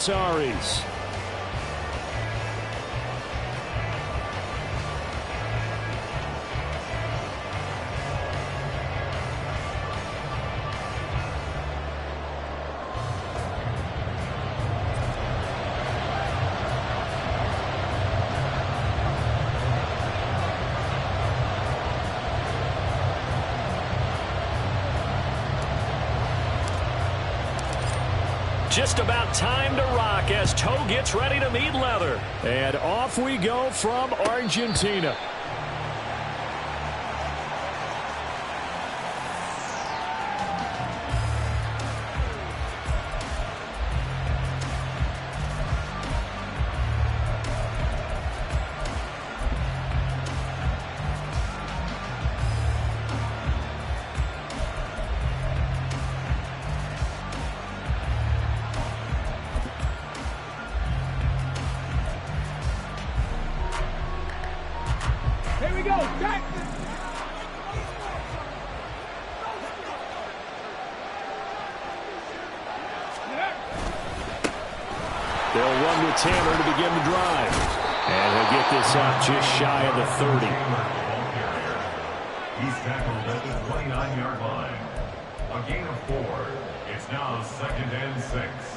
Sorries. Just about time to rock as toe gets ready to meet leather. And off we go from Argentina. Here we go, Jackson. They'll run with Tanner to begin the drive. And he'll get this up just shy of the 30. He's tackled at the 29-yard line. A gain of 4. It's now 2nd and 6.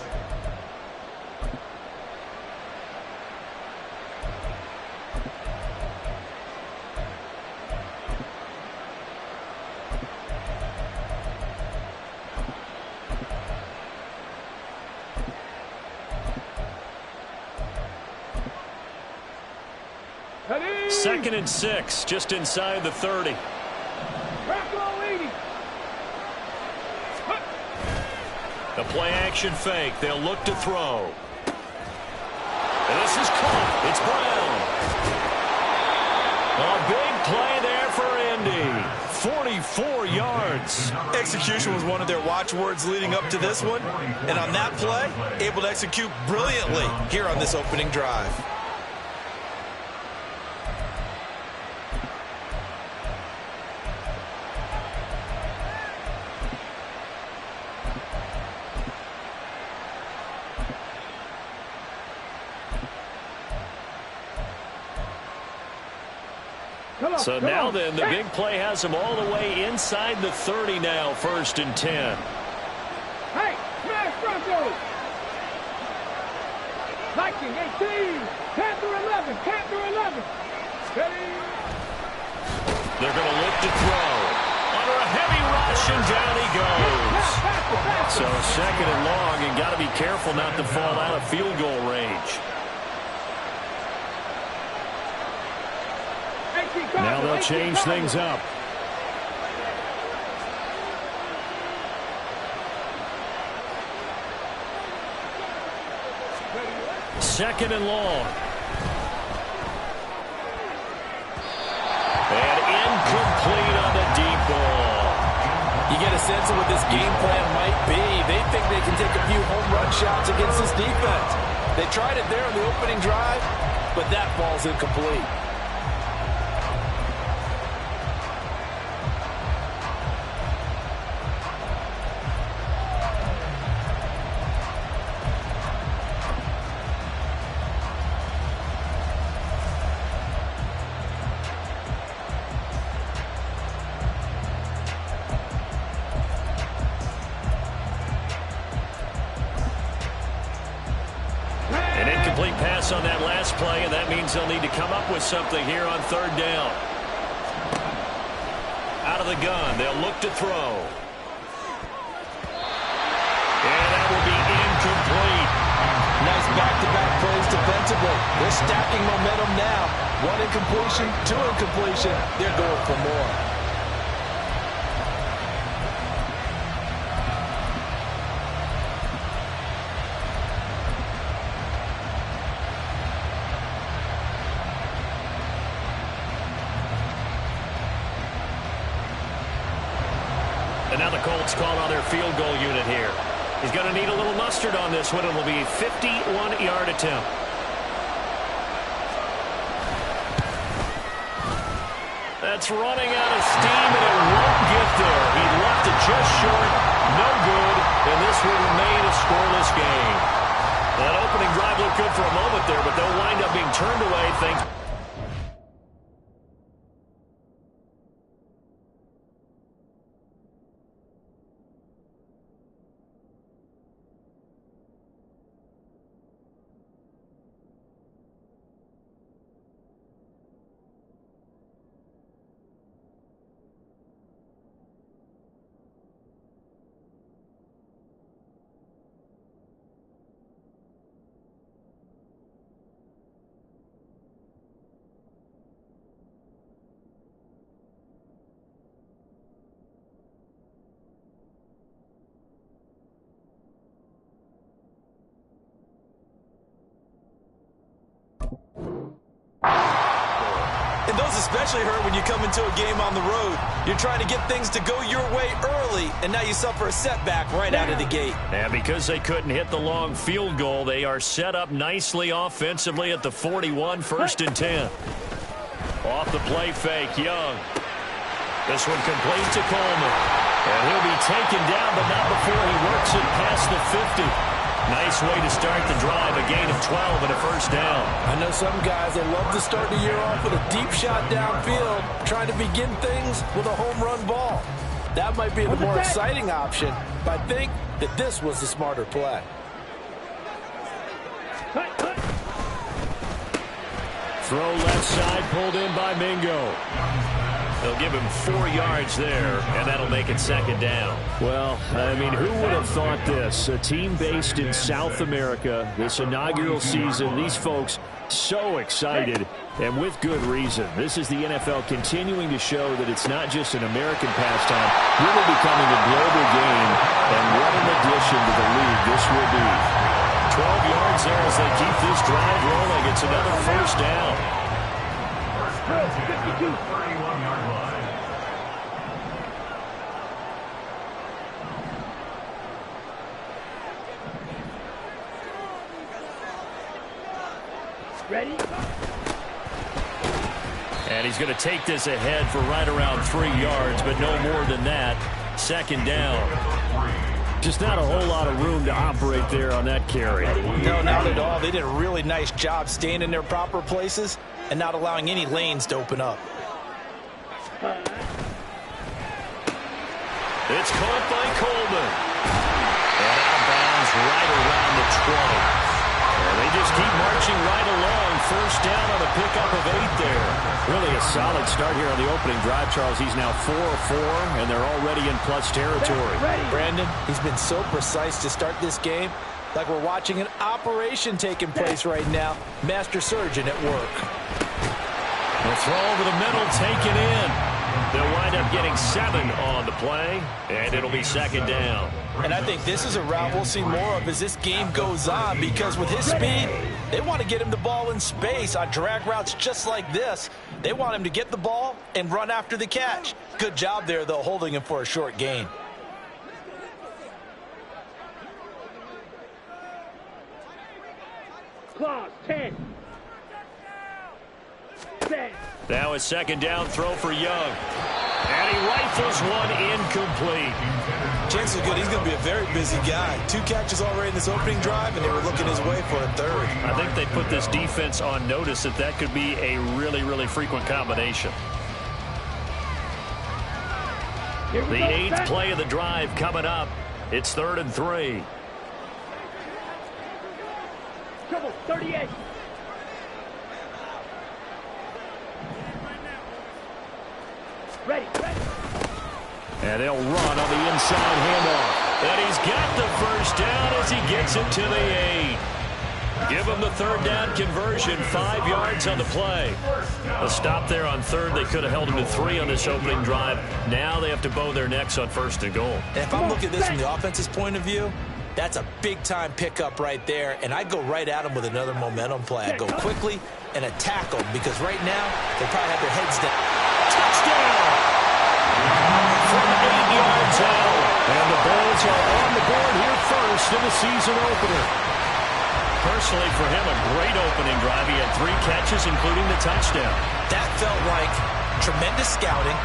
Second and 6, just inside the 30. The play action fake. They'll look to throw. And this is caught. It's Brown. A big play there for Indy. 44 yards. Execution was one of their watchwords leading up to this one. And on that play, able to execute brilliantly here on this opening drive. So now then, the big play has them all the way inside the 30 now, 1st and 10. Hey, smash Broncos. Viking 18, Panther 11, Panther 11. Steady. They're going to look to throw. Under a heavy rush, and down he goes. So 2nd and long, and got to be careful not to fall out of field goal range. Now they'll change things up. Second and long. And incomplete on the deep ball. You get a sense of what this game plan might be. They think they can take a few home run shots against this defense. They tried it there on the opening drive, but that ball's incomplete. On that last play, and that means they'll need to come up with something here on 3rd down. Out of the gun, they'll look to throw. And that will be incomplete. Nice back-to-back plays defensively. They're stacking momentum now. 1 incompletion, 2 incompletion. They're going for more. And now the Colts call on their field goal unit here. He's going to need a little mustard on this one. It will be a 51-yard attempt. That's running out of steam, and it won't get there. He left it just short. No good, and this will remain a scoreless game. That opening drive looked good for a moment there, but they'll wind up being turned away. Things. And those especially hurt when you come into a game on the road. You're trying to get things to go your way early, and now you suffer a setback right out of the gate. And because they couldn't hit the long field goal, they are set up nicely offensively at the 41, 1st and 10. Off the play fake, Young. This one complete to Coleman. And he'll be taken down, but not before he works it past the 50. Nice way to start the drive, a gain of 12 and a 1st down. I know some guys, they love to start the year off with a deep shot downfield, trying to begin things with a home run ball. That might be the more exciting option, but I think that this was the smarter play. Throw left side, pulled in by Mingo. They'll give him 4 yards there, and that'll make it 2nd down. Well, I mean, who would have thought this? A team based in South America, this inaugural season, these folks so excited, and with good reason. This is the NFL continuing to show that it's not just an American pastime, really becoming a global game, and what an addition to the league this will be. 12 yards there as they keep this drive rolling. It's another 1st down. 31-yard line. Ready? And he's going to take this ahead for right around 3 yards, but no more than that. 2nd down. Just not a whole lot of room to operate there on that carry. No, not at all. They did a really nice job staying in their proper places and not allowing any lanes to open up. It's caught by Coleman. And out of bounds right around the 20. And they just keep marching right along. 1st down on a pickup of 8 there. Really a solid start here on the opening drive, Charles. He's now 4 of 4, and they're already in plus territory. Brandon, he's been so precise to start this game, like we're watching an operation taking place right now. Master surgeon at work. The throw over the middle, taken in. They'll wind up getting 7 on the play, and it'll be 2nd down. And I think this is a route we'll see more of as this game goes on, because with his speed, they want to get him the ball in space on drag routes just like this. They want him to get the ball and run after the catch. Good job there, though, holding him for a short gain. Clause 10. 10. Now a 2nd down throw for Young. And he rifles one incomplete. Chances are good he's going to be a very busy guy. 2 catches already in this opening drive, and they were looking his way for a 3rd. I think they put this defense on notice that that could be a really, really frequent combination. The 8th play of the drive coming up. It's 3rd and 3. Trouble, 38. Ready. And they'll run on the inside handoff. And he's got the 1st down as he gets it to the 8. Give him the 3rd down conversion, 5 yards on the play. A stop there on 3rd. They could have held him to 3 on this opening drive. Now they have to bow their necks on 1st and goal. And if I'm looking at this from the offense's point of view, that's a big-time pickup right there, and I go right at him with another momentum play. I go quickly and attack them, because right now they probably have their heads down. Touchdown! From 8 yards out. And the Bulls are on the board here first in the season opener. Personally, for him, a great opening drive. He had 3 catches, including the touchdown. That felt like tremendous scouting,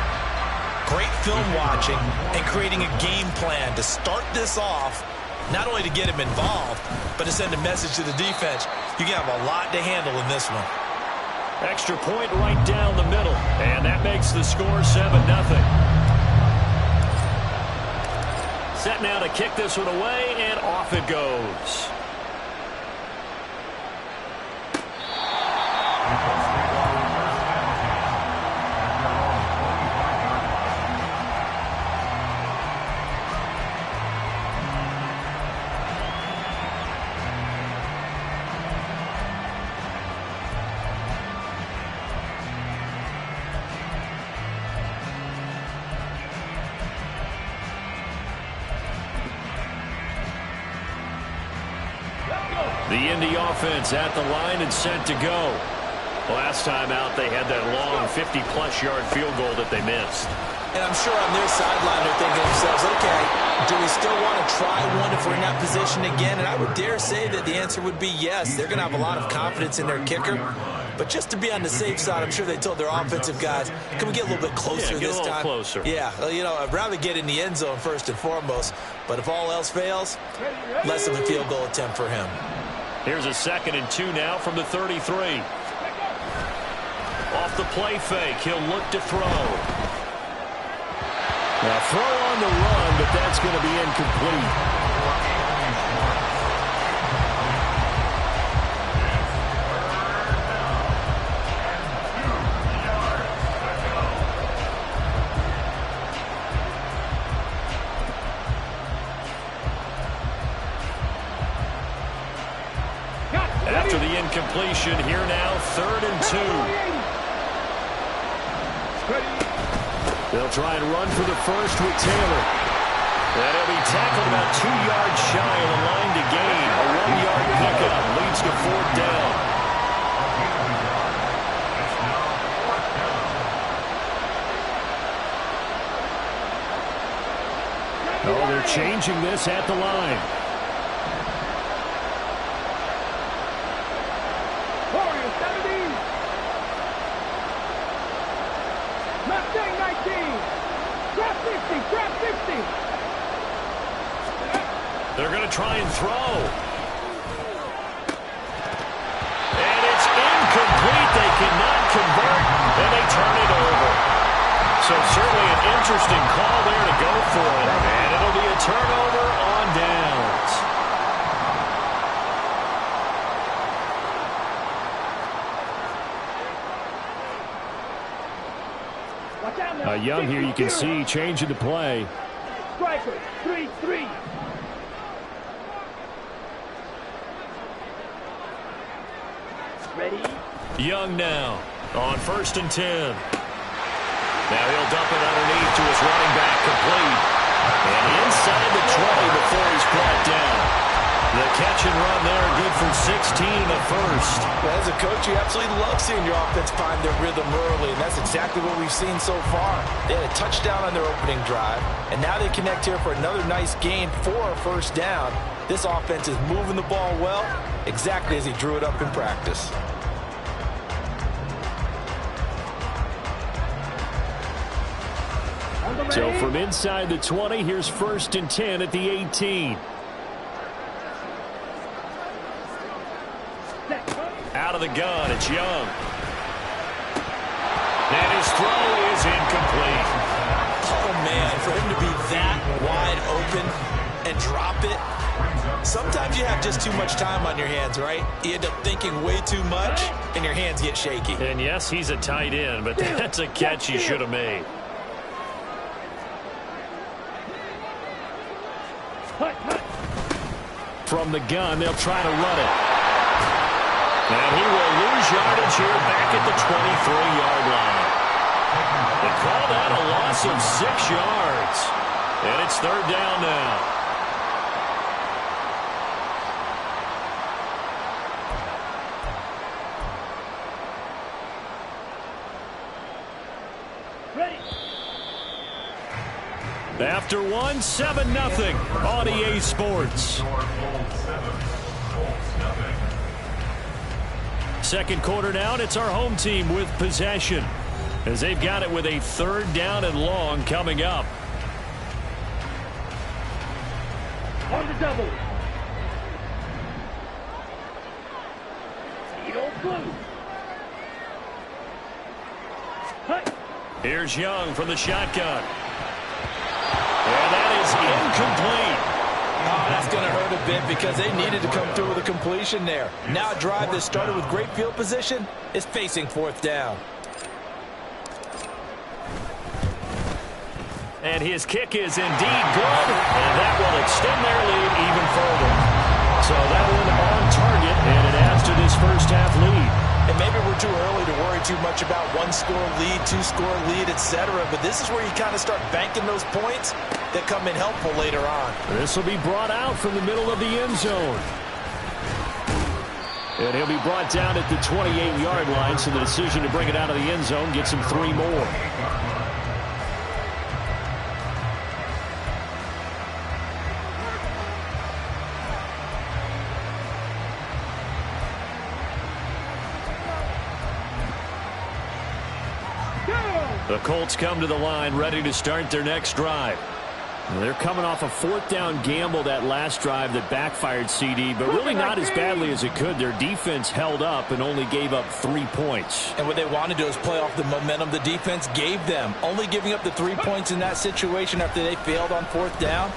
great film watching, and creating a game plan to start this off not only to get him involved, but to send a message to the defense. You can have a lot to handle in this one. Extra point right down the middle, and that makes the score 7-0. Set now to kick this one away, and off it goes. The Indy offense at the line and set to go. Last time out, they had that long 50-plus yard field goal that they missed. And I'm sure on their sideline they're thinking to themselves, okay, do we still want to try one if we're in that position again? And I would dare say that the answer would be yes. They're going to have a lot of confidence in their kicker. But just to be on the safe side, I'm sure they told their offensive guys, can we get a little bit closer this time? Closer. Yeah, you know, I'd rather get in the end zone first and foremost. But if all else fails, less of a field goal attempt for him. Here's a 2nd and 2 now from the 33. Off the play fake, he'll look to throw. Now throw on the run, but that's going to be incomplete. After the incompletion, here now, 3rd and 2. They'll try and run for the first with Taylor. And he'll be tackled about 2 yards shy of the line to gain. A 1-yard pickup leads to 4th down. Oh, they're changing this at the line. They're going to try and throw. And it's incomplete. They cannot convert, and they turn it over. So certainly an interesting call there to go for it. And it'll be a turnover on downs. Young here, you can see changing the play. Striker, 3-3. Ready? Young now on 1st and 10. Now he'll dump it underneath to his running back, complete. And inside the 20 before he's brought down. The catch and run there, good for 16 in the first. Well, as a coach, you absolutely love seeing your offense find their rhythm early, and that's exactly what we've seen so far. They had a touchdown on their opening drive, and now they connect here for another nice gain for a 1st down. This offense is moving the ball well, exactly as he drew it up in practice. So from inside the 20, here's 1st and 10 at the 18. Out of the gun, it's Young. And his throw is incomplete. Oh, man, for him to be that wide open and drop it. Sometimes you have just too much time on your hands, right? You end up thinking way too much, and your hands get shaky. And yes, he's a tight end, but that's a catch he should have made. From the gun, they'll try to run it. And he will lose yardage here back at the 23-yard line. They call that a loss of 6 yards. And it's 3rd down now. After one, 7-0 on EA Sports. Second quarter now, and it's our home team with possession, as they've got it with a 3rd down and long coming up. On the double. Speedo blue. Hut. Here's Young from the shotgun. And that is incomplete. Oh, that's going to hurt a bit because they needed to come through with a completion there. Now a drive that started with great field position is facing fourth down. And his kick is indeed good, and that will extend their lead even further. So that one on target, and it adds to this first half lead. And maybe we're too early to worry too much about one-score lead, two-score lead, etc. But this is where you kind of start banking those points that come in helpful later on. This will be brought out from the middle of the end zone. And he'll be brought down at the 28-yard line, so the decision to bring it out of the end zone gets him 3 more. The Colts come to the line ready to start their next drive. They're coming off a fourth down gamble that last drive that backfired CD, but really not as badly as it could. Their defense held up and only gave up 3 points. And what they want to do is play off the momentum the defense gave them. Only giving up the 3 points in that situation after they failed on fourth down.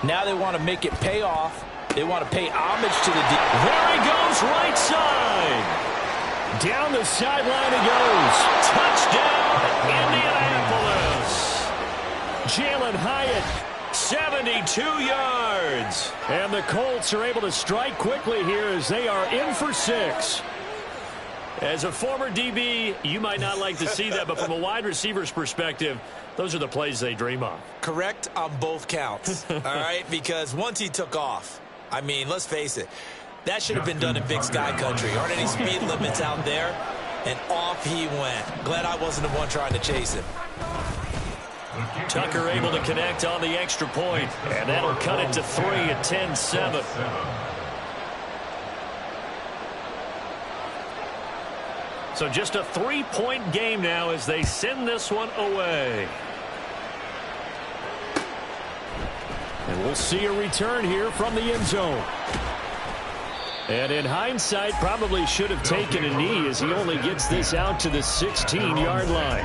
Now they want to make it pay off. They want to pay homage to the defense. There he goes, right side. Down the sideline he goes. Touchdown, Indianapolis. Jalen Hyatt, 72 yards. And the Colts are able to strike quickly here as they are in for 6. As a former DB, you might not like to see that, but from a wide receiver's perspective, those are the plays they dream of. Correct on both counts, all right? Because once he took off, I mean, let's face it, that should have been done in Big Sky Country. Aren't any speed limits out there? And off he went. Glad I wasn't the one trying to chase him. Tucker able to connect on the extra point, and that'll cut it to 3 at 10-7. So just a 3-point game now as they send this one away. And we'll see a return here from the end zone. And in hindsight, probably should have taken a knee as he only gets this out to the 16-yard line.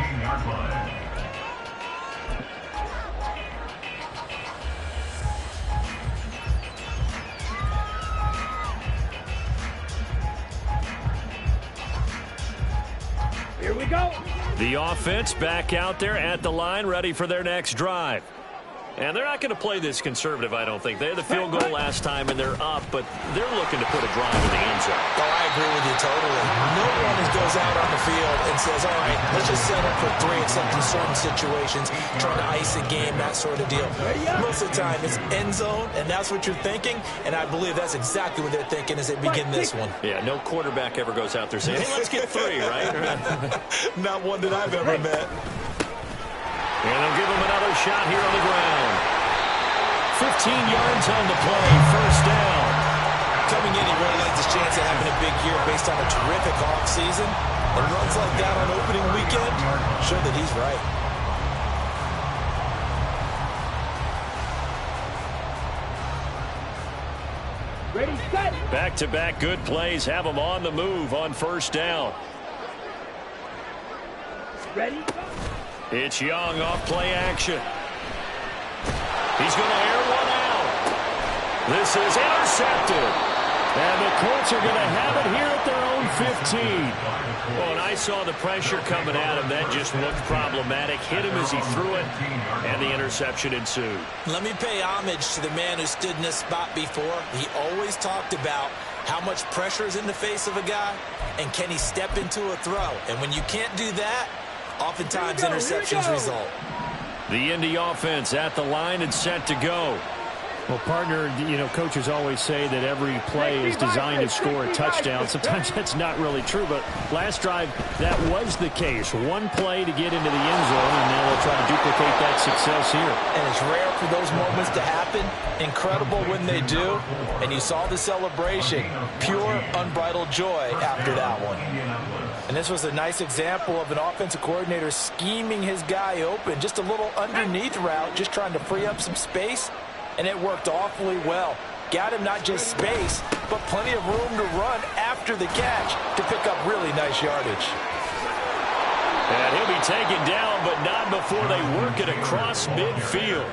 Here we go. The offense back out there at the line, ready for their next drive. And they're not going to play this conservative, I don't think. They had the field goal last time, and they're up, but they're looking to put a drive in the end zone. Oh, I agree with you totally. No one goes out on the field and says, all right, let's just settle for 3 except in certain situations, trying to ice a game, that sort of deal. Most of the time, it's end zone, and that's what you're thinking, and I believe that's exactly what they're thinking as they begin this one. Yeah, no quarterback ever goes out there saying, hey, let's get 3, right? Not one that I've ever met. And they'll give him another shot here on the ground. 15 yards on the play, first down. Coming in, he really likes his chance of having a big year based on a terrific offseason. And runs like that on opening weekend show that he's right. Ready, set. Back-to-back good plays have him on the move on first down. Ready, go. It's Young off play action. He's going to air one out. This is intercepted. And the Colts are going to have it here at their own 15. Well, and I saw the pressure coming at him. That just looked problematic. Hit him as he threw it, and the interception ensued. Let me pay homage to the man who stood in this spot before. He always talked about how much pressure is in the face of a guy, and can he step into a throw. And when you can't do that, oftentimes interceptions result. The Indy offense at the line and set to go. Well, partner, you know, coaches always say that every play is designed to score a touchdown. Sometimes that's not really true, but last drive, that was the case. One play to get into the end zone, and now they'll try to duplicate that success here. And it's rare for those moments to happen. Incredible when they do. And you saw the celebration. Pure, unbridled joy after that one. And this was a nice example of an offensive coordinator scheming his guy open. Just a little underneath route, just trying to free up some space. and it worked awfully well. Got him not just space, but plenty of room to run after the catch to pick up really nice yardage. And he'll be taken down, but not before they work it across midfield.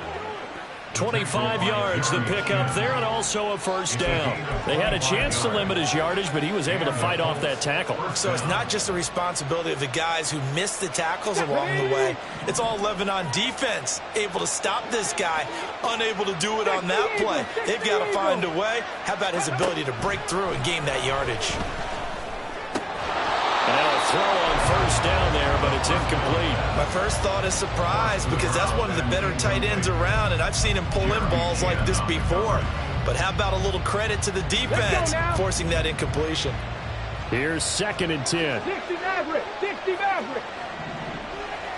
25 yards the pickup there, and also a first down. They had a chance to limit his yardage, but he was able to fight off that tackle. So it's not just the responsibility of the guys who missed the tackles along the way. It's all living on defense, able to stop this guy, unable to do it on that play. They've got to find a way. How about his ability to break through and gain that yardage? And a throw on first down there, but it's incomplete. My first thought is surprise, because that's one of the better tight ends around, and I've seen him pull in balls like this before. But how about a little credit to the defense forcing that incompletion? Here's 2nd and 10. 60 Maverick. 60 Maverick.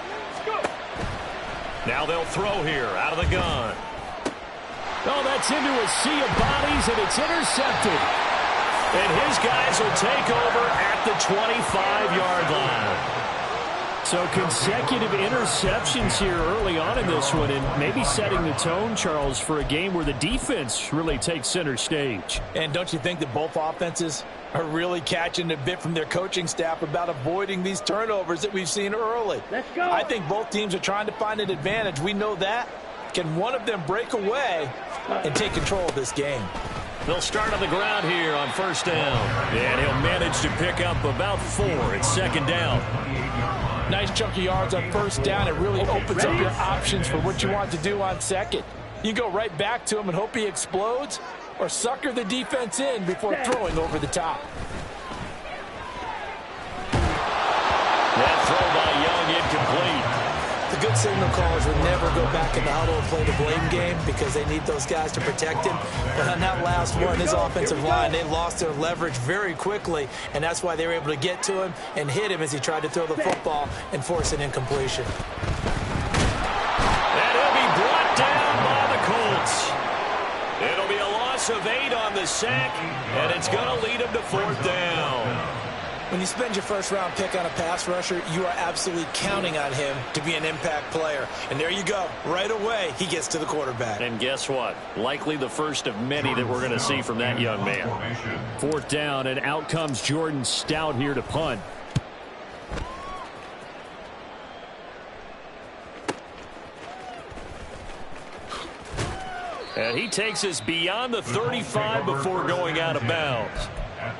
Let's go. Now they'll throw here out of the gun. Oh, that's into a sea of bodies, and it's intercepted. And his guys will take over at the 25-yard line. So consecutive interceptions here early on in this one, and maybe setting the tone, Charles, for a game where the defense really takes center stage. And don't you think that both offenses are really catching a bit from their coaching staff about avoiding these turnovers that we've seen early? Let's go. I think both teams are trying to find an advantage. We know that. Can one of them break away and take control of this game? They'll start on the ground here on first down. And he'll manage to pick up about 4. It's 2nd down. Nice chunk of yards on first down. It really opens up your options for what you want to do on second. You go right back to him and hope he explodes, or sucker the defense in before throwing over the top. That throw by Young incomplete. The good signal callers would never go back in the huddle and play the blame game because they need those guys to protect him. But on that last one, his offensive line, they lost their leverage very quickly, and that's why they were able to get to him and hit him as he tried to throw the football and force an incompletion. And he'll be brought down by the Colts. It'll be a loss of 8 on the sack, and it's going to lead him to 4th down. When you spend your first-round pick on a pass rusher, you are absolutely counting on him to be an impact player. And there you go. Right away, he gets to the quarterback. And guess what? Likely the first of many that we're going to see from that young man. 4th down, and out comes Jordan Stout here to punt. And he takes us beyond the 35 before going out of bounds.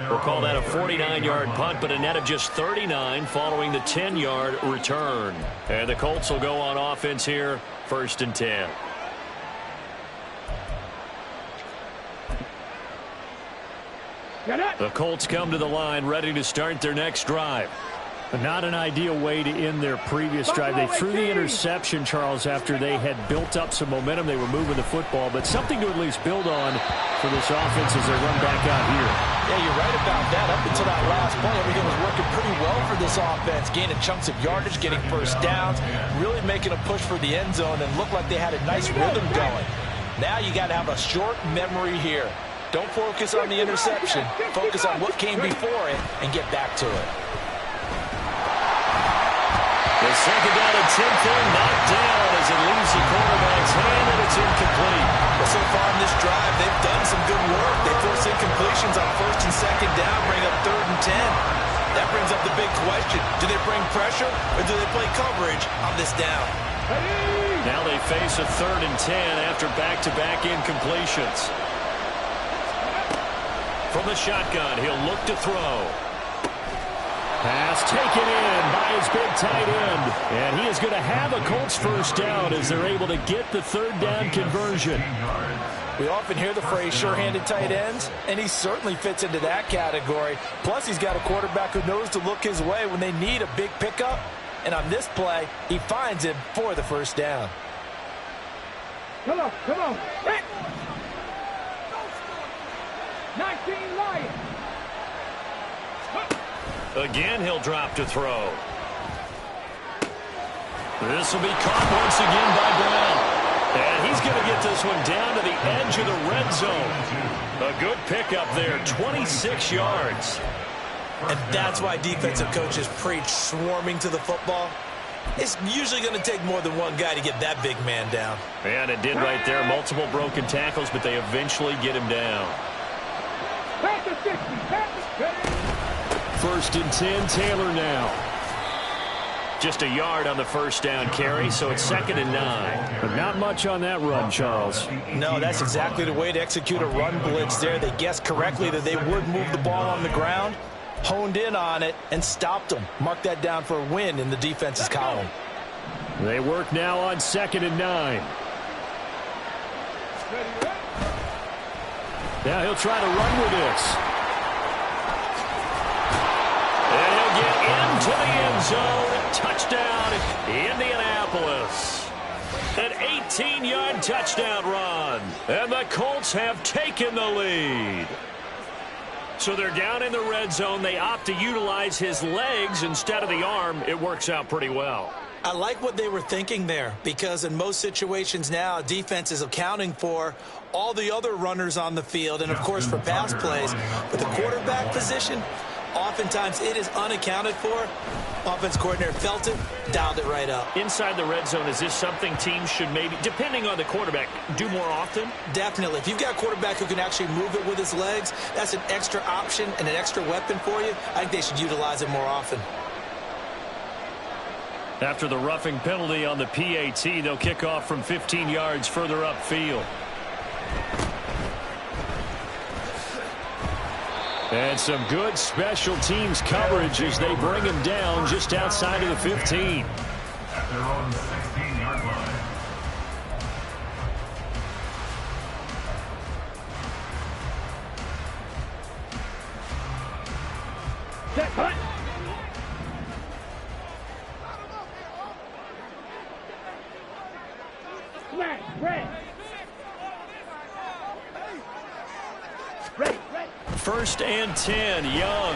We'll call that a 49-yard punt, but a net of just 39 following the 10-yard return. And the Colts will go on offense here, 1st and 10. The Colts come to the line, ready to start their next drive. Not an ideal way to end their previous drive. They threw the interception, Charles, after they had built up some momentum. They were moving the football, but something to at least build on for this offense as they run back out here. Yeah, you're right about that. Up until that last play, everything was working pretty well for this offense, gaining chunks of yardage, getting first downs, really making a push for the end zone, and looked like they had a nice rhythm going. Now you got to have a short memory here. Don't focus on the interception. Focus on what came before it and get back to it. The 2nd down attempt there knocked down as it leaves the quarterback's hand, and it's incomplete. Well, so far in this drive, they've done some good work. They force incompletions on 1st and 2nd down, bring up 3rd and 10. That brings up the big question. Do they bring pressure, or do they play coverage on this down? Now they face a 3rd and 10 after back-to-back incompletions. From the shotgun, he'll look to throw. Pass taken in by his big tight end. And he is going to have a Colts first down as they're able to get the 3rd down conversion. We often hear the phrase sure-handed tight ends, and he certainly fits into that category. Plus, he's got a quarterback who knows to look his way when they need a big pickup. And on this play, he finds him for the first down. Come on, come on. Hit. 19 Lions. Again, he'll drop to throw. This will be caught once again by Brown. And he's going to get this one down to the edge of the red zone. A good pickup there, 26 yards. And that's why defensive coaches preach swarming to the football. It's usually going to take more than one guy to get that big man down. And it did right there. Multiple broken tackles, but they eventually get him down. Back to 60. First and 10, Taylor now. Just a yard on the first down carry, so it's 2nd and 9. But not much on that run, Charles. No, that's exactly the way to execute a run blitz there. They guessed correctly that they would move the ball on the ground, honed in on it, and stopped them. Mark that down for a win in the defense's column. They work now on 2nd and 9. Now he'll try to run with this. And he'll get into the end zone. Touchdown, Indianapolis. An 18-yard touchdown run. And the Colts have taken the lead. So they're down in the red zone. They opt to utilize his legs instead of the arm. It works out pretty well. I like what they were thinking there, because in most situations now, defense is accounting for all the other runners on the field and, of course, for pass plays. But the quarterback position, oftentimes it is unaccounted for. Offense coordinator felt it, dialed it right up. Inside the red zone, is this something teams should maybe, depending on the quarterback, do more often? Definitely. If you've got a quarterback who can actually move it with his legs, that's an extra option and an extra weapon for you. I think they should utilize it more often. After the roughing penalty on the PAT, they'll kick off from 15 yards further upfield. And some good special teams coverage as they bring him down just outside of the 15. At their own 16-yard line. Set, cut. Smash, red. Ready, ready. First and 10, Young.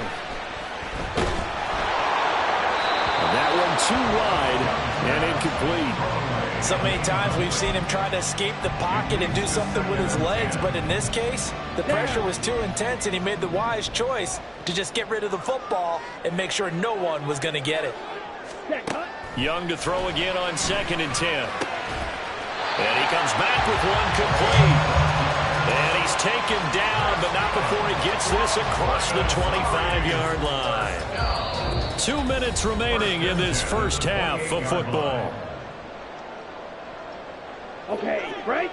And that one too wide and incomplete. So many times we've seen him try to escape the pocket and do something with his legs, but in this case, the pressure was too intense and he made the wise choice to just get rid of the football and make sure no one was going to get it. Set, cut. Young to throw again on 2nd and 10. And he comes back with one complete. And he's taken down, but not before he gets this across the 25-yard line. 2 minutes remaining in this first half of football. Okay, right?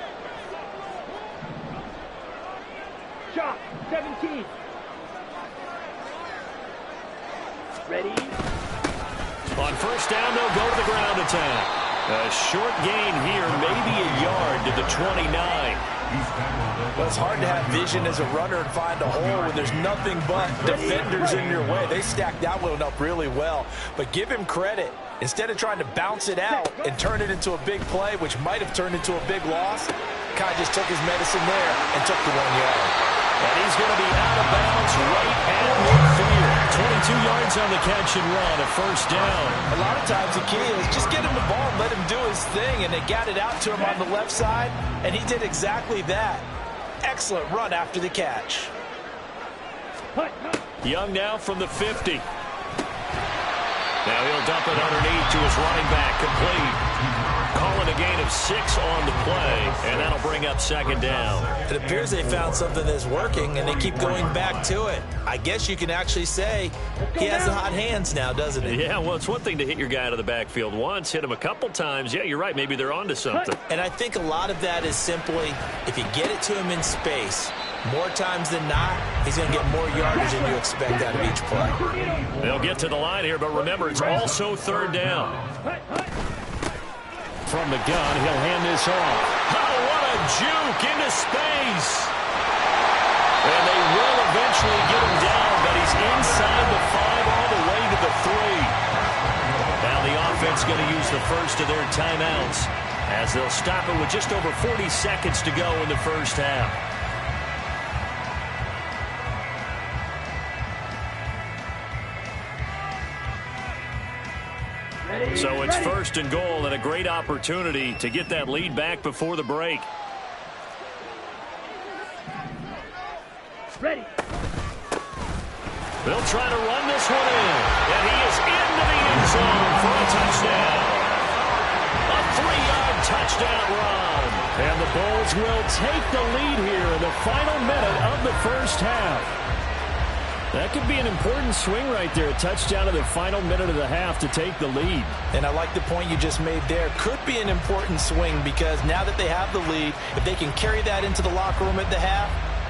Shot, 17. Ready? On first down, they'll go to the ground attack. A short gain here, maybe a yard to the 29. Well, it's hard to have vision as a runner and find a hole when there's nothing but defenders in your way. They stacked that one up really well. But give him credit. Instead of trying to bounce it out and turn it into a big play, which might have turned into a big loss, kind of just took his medicine there and took the 1 yard. And he's going to be out of bounds right at midfield. 22 yards on the catch and run, a first down. A lot of times the key is just get him the ball and let him do his thing, and they got it out to him on the left side, and he did exactly that. Excellent run after the catch. Young now from the 50. Now he'll dump it underneath to his running back, complete. Calling a gain of 6 on the play, and that'll bring up 2nd down. It appears they found something that's working, and they keep going back to it. I guess you can actually say he has the hot hands now, doesn't he? Yeah, well, it's one thing to hit your guy out of the backfield once, hit him a couple times. Yeah, you're right. Maybe they're onto something. And I think a lot of that is simply if you get it to him in space, more times than not, he's going to get more yardage than you expect out of each play. They'll get to the line here, but remember, it's also 3rd down. From the gun, he'll hand this off. Oh, what a juke into space. And they will eventually get him down, but he's inside the 5 all the way to the 3. Now the offense going to use the first of their timeouts as they'll stop it with just over 40 seconds to go in the first half. So it's 1st and goal and a great opportunity to get that lead back before the break. Ready. They'll try to run this one in. And he is in into the end zone for a touchdown. A 3-yard touchdown run. And the Bulls will take the lead here in the final minute of the first half. That could be an important swing right there. A touchdown in the final minute of the half to take the lead. And I like the point you just made there. Could be an important swing because now that they have the lead, if they can carry that into the locker room at the half,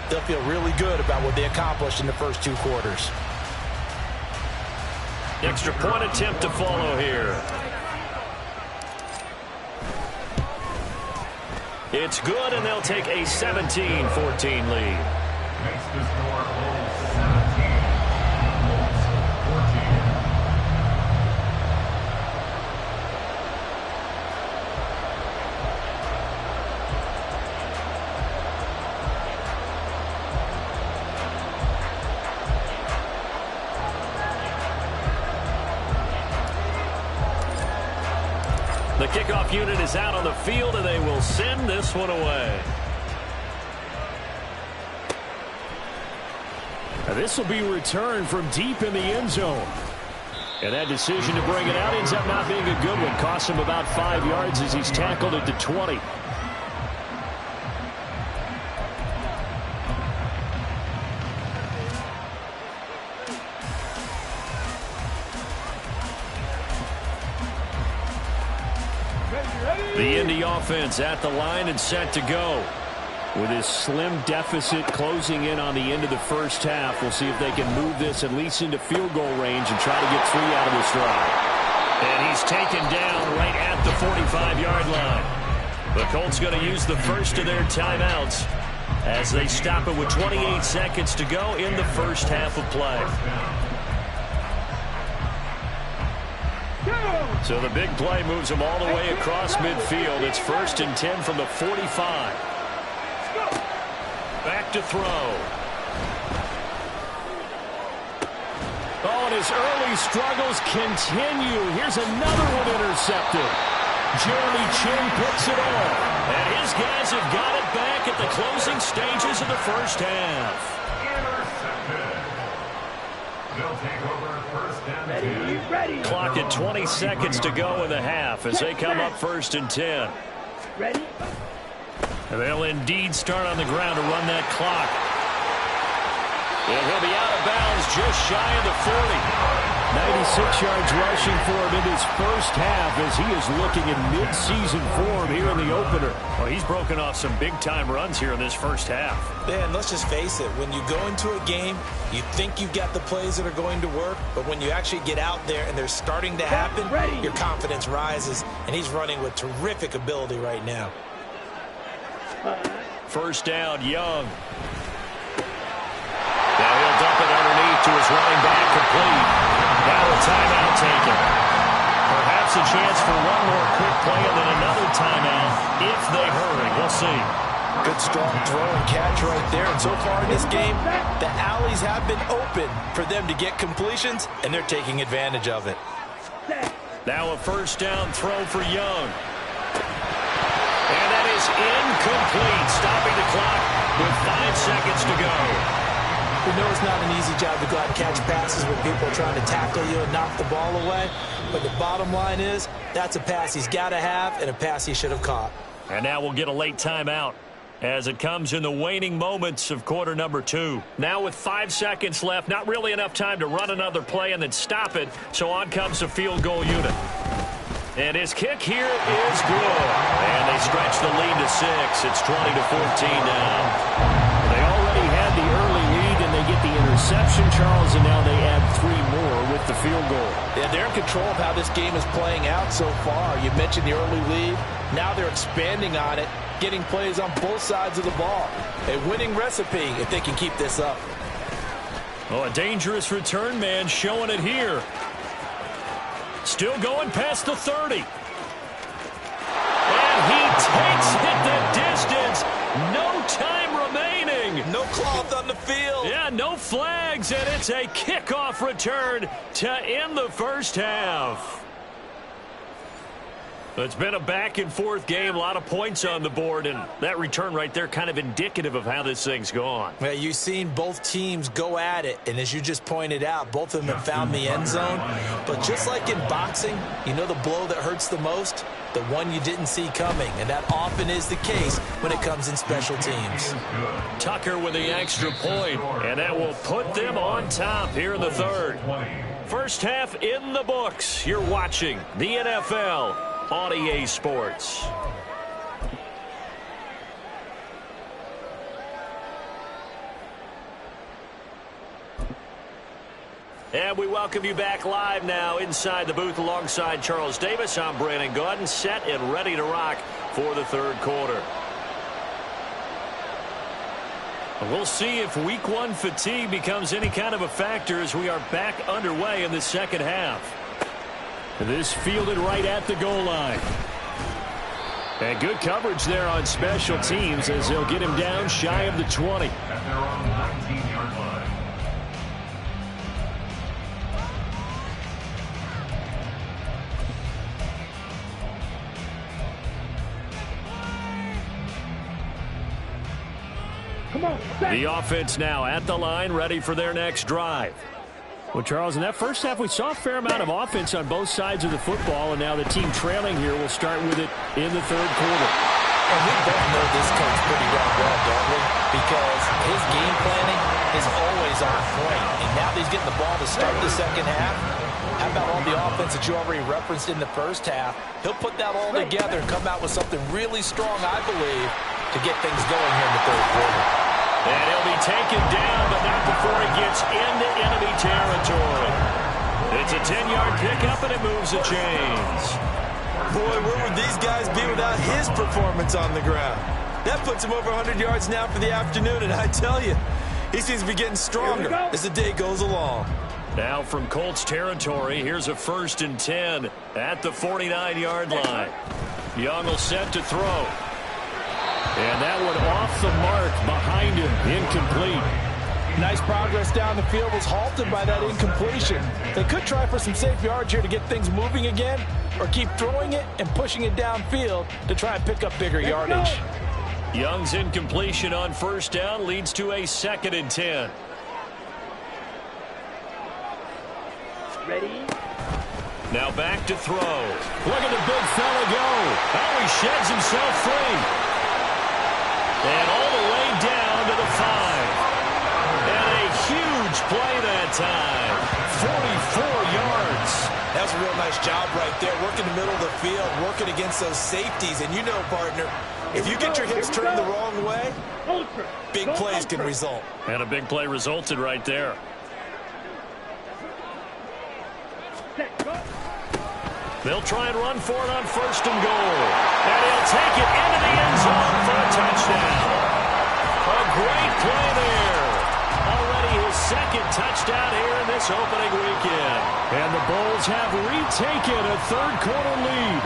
they'll feel really good about what they accomplished in the first 2 quarters. Extra point attempt to follow here. It's good, and they'll take a 17-14 lead. Makes the score Bulls 17, Colts 14. The kickoff unit is out on the field, and they will send this one away. Now this will be returned from deep in the end zone. And that decision to bring it out ends up not being a good one. Costs him about 5 yards as he's tackled at the 20. The Indy offense at the line and set to go. With his slim deficit closing in on the end of the first half, we'll see if they can move this at least into field goal range and try to get 3 out of this drive. And he's taken down right at the 45-yard line. The Colts going to use the first of their timeouts as they stop it with 28 seconds to go in the first half of play. So the big play moves them all the way across midfield. It's 1st and 10 from the 45. Back to throw. Oh, and his early struggles continue. Here's another one intercepted. Jeremy Chin picks it off. And his guys have got it back at the closing stages of the first half. Intercepted. They'll take over 1st and 10. Clock at 20 seconds to go in the half as they come up 1st and 10. Ready? And they'll indeed start on the ground to run that clock. And he'll be out of bounds just shy of the 40. 96 yards rushing for him in his first half as he is looking in mid-season form here in the opener. Well, he's broken off some big-time runs here in this first half. Yeah, and let's just face it. When you go into a game, you think you've got the plays that are going to work, but when you actually get out there and they're starting to happen, your confidence rises, and he's running with terrific ability right now. First down, Young. Now he'll dump it underneath to his running back, complete. Now a timeout taken. Perhaps a chance for one more quick play and then another timeout if they hurry. We'll see. Good strong throw and catch right there. And so far in this game, the alleys have been open for them to get completions, and they're taking advantage of it. Now a first down throw for Young. And that is incomplete, stopping the clock with 5 seconds to go. We know it's not an easy job to go out and catch passes when people are trying to tackle you and knock the ball away. But the bottom line is, that's a pass he's got to have and a pass he should have caught. And now we'll get a late timeout as it comes in the waning moments of quarter number 2. Now with 5 seconds left, not really enough time to run another play and then stop it. So on comes the field goal unit. And his kick here is good. And they stretch the lead to 6. It's 20-14 now. They already had the early lead, and they get the interception, Charles, and now they add 3 more with the field goal. Yeah, they're in control of how this game is playing out so far. You mentioned the early lead. Now they're expanding on it, getting plays on both sides of the ball. A winning recipe if they can keep this up. Oh, a dangerous return man showing it here. Still going past the 30. And he takes it the distance. No time remaining. No cloth on the field. Yeah, no flags, and it's a kickoff return to end the first half. It's been a back-and-forth game, a lot of points on the board, and that return right there kind of indicative of how this thing's gone. Well, you've seen both teams go at it, and as you just pointed out, both of them have found the end zone. But just like in boxing, you know the blow that hurts the most? The one you didn't see coming, and that often is the case when it comes in special teams. Tucker with the extra point, and that will put them on top here in the third. First half in the books. You're watching the NFL on EA Sports. And we welcome you back live now inside the booth alongside Charles Davis. I'm Brandon Gaudin, set and ready to rock for the third quarter. We'll see if week one fatigue becomes any kind of a factor as we are back underway in the second half. This fielded right at the goal line. And good coverage there on special teams as they'll get him down shy of the 20. At their own 19-yard line. Come on, The offense now at the line, ready for their next drive. Well, Charles, in that first half, we saw a fair amount of offense on both sides of the football, and now the team trailing here will start with it in the third quarter. And we both know this coach pretty darn well, don't we? Because his game planning is always on point. And now that he's getting the ball to start the second half, how about all the offense that you already referenced in the first half? He'll put that all together and come out with something really strong, I believe, to get things going here in the third quarter. And he'll be taken down, but not before he gets into enemy territory. It's a 10-yard pickup, and it moves the chains. Boy, where would these guys be without his performance on the ground? That puts him over 100 yards now for the afternoon, and I tell you, he seems to be getting stronger as the day goes along. Now from Colts territory, here's a 1st and 10 at the 49-yard line. Young will set to throw. And that one off the mark behind him, incomplete. Nice progress down the field was halted by that incompletion. They could try for some safe yards here to get things moving again, or keep throwing it and pushing it downfield to try and pick up bigger yardage. Young's incompletion on 1st down leads to a 2nd and 10. Ready? Now back to throw. Look at the big fella go. Oh, he sheds himself free. And all the way down to the 5. And a huge play that time. 44 yards. That was a real nice job right there, working the middle of the field, working against those safeties. And you know, partner, if you get your hips turned the wrong way, big plays can result. And a big play resulted right there. They'll try and run for it on 1st and goal. And he'll take it into the end zone for a touchdown. A great play there. Already his 2nd touchdown here in this opening weekend. And the Bulls have retaken a third quarter lead.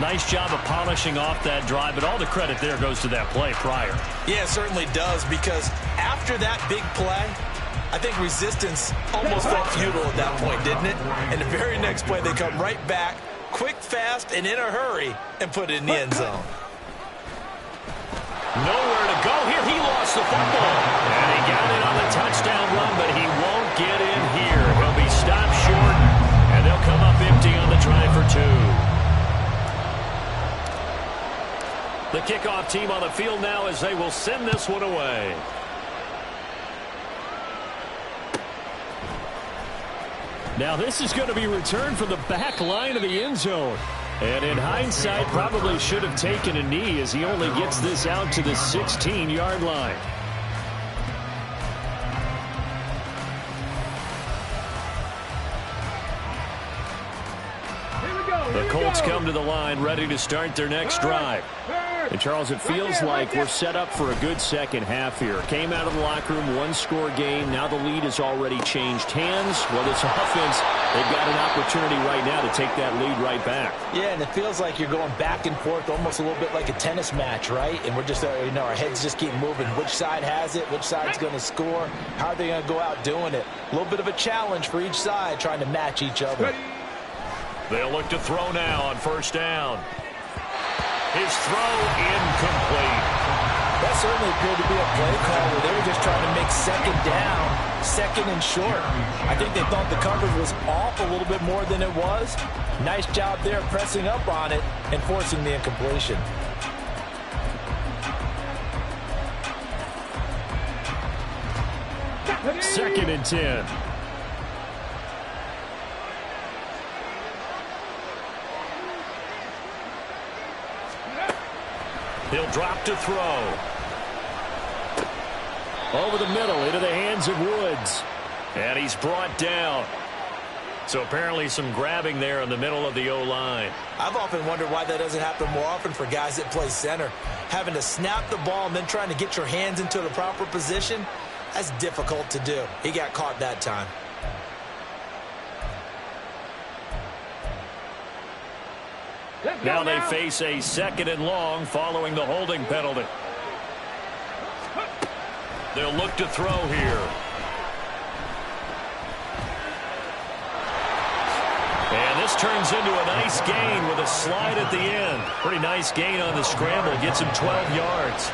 Nice job of polishing off that drive, but all the credit there goes to that play prior. Yeah, it certainly does, because after that big play, I think resistance almost felt futile at that point, didn't it? And the very next play, they come right back, quick, fast, and in a hurry, and put it in the end zone. Nowhere to go here. He lost the football. And he got it on the touchdown run, but he won't get in here. He'll be stopped short, and they'll come up empty on the try for 2. The kickoff team on the field now as they will send this one away. Now this is going to be returned from the back line of the end zone. And in hindsight, probably should have taken a knee as he only gets this out to the 16-yard line. The Colts come to the line ready to start their next drive. And, Charles, it feels like we're set up for a good second half here. Came out of the locker room, one-score game. Now the lead has already changed hands. Well, this offense, they've got an opportunity right now to take that lead right back. Yeah, and it feels like you're going back and forth almost a little bit like a tennis match, right? And we're just, our heads just keep moving. Which side has it? Which side's going to score? How are they going to go out doing it? A little bit of a challenge for each side trying to match each other. They'll look to throw now on first down. His throw incomplete. That certainly appeared to be a play call where they were just trying to make second down, second and short. I think they thought the coverage was off a little bit more than it was. Nice job there pressing up on it and forcing the incompletion. Second and 10. He'll drop to throw. Over the middle into the hands of Woods. And he's brought down. So apparently some grabbing there in the middle of the O-line. I've often wondered why that doesn't happen more often for guys that play center. Having to snap the ball and then trying to get your hands into the proper position, that's difficult to do. He got caught that time. Now they face a second and long following the holding penalty. They'll look to throw here. And this turns into a nice gain with a slide at the end. Pretty nice gain on the scramble. Gets him 12 yards.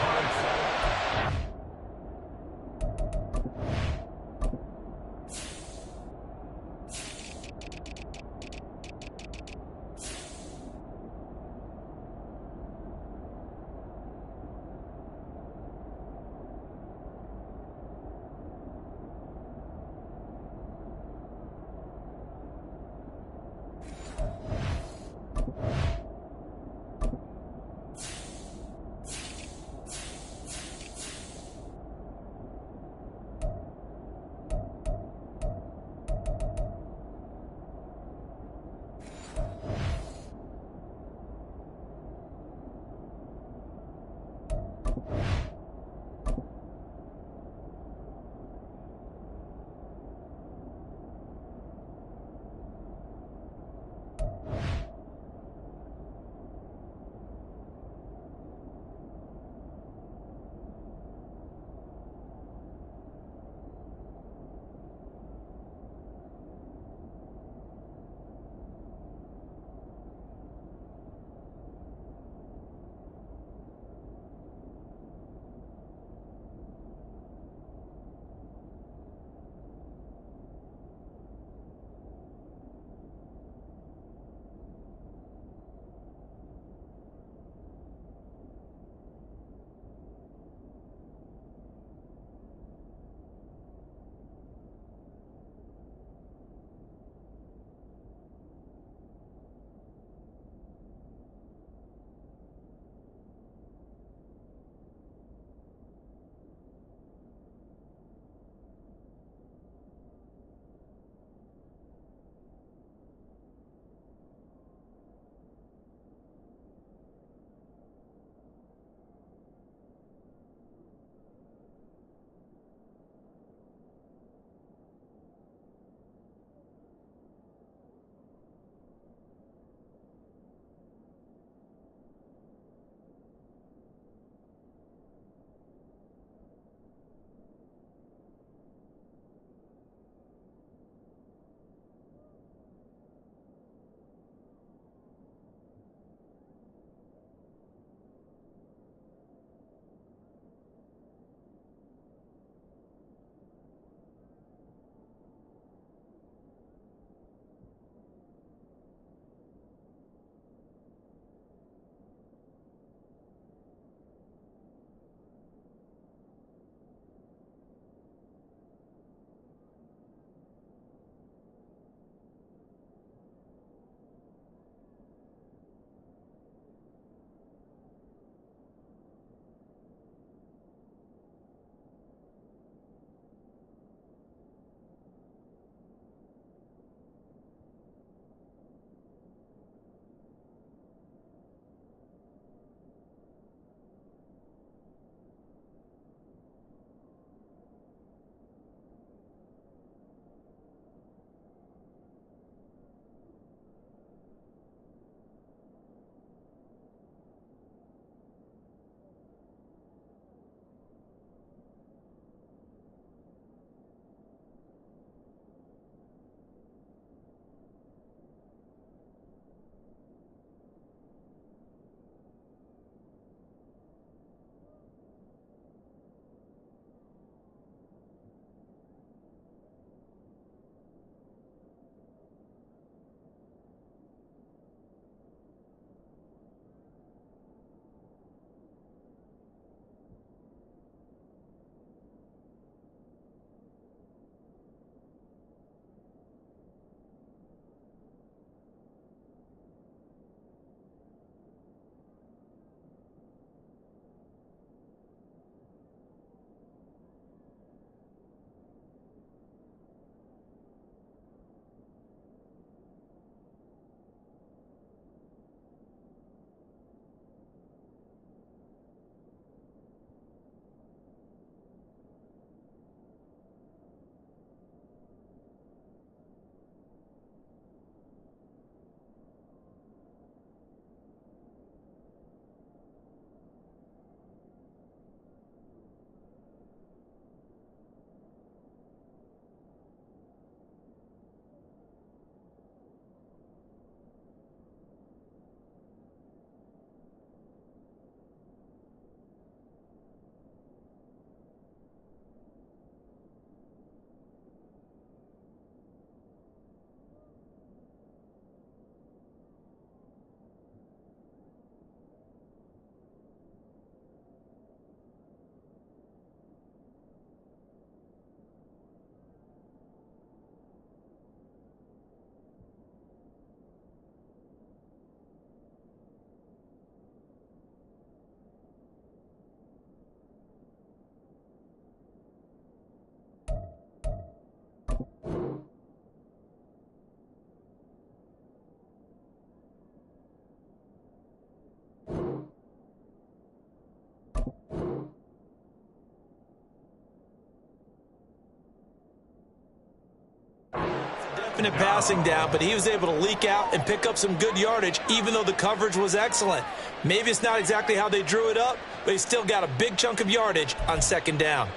definite passing down, but he was able to leak out and pick up some good yardage, even though the coverage was excellent. Maybe it's not exactly how they drew it up, but he still got a big chunk of yardage on second down.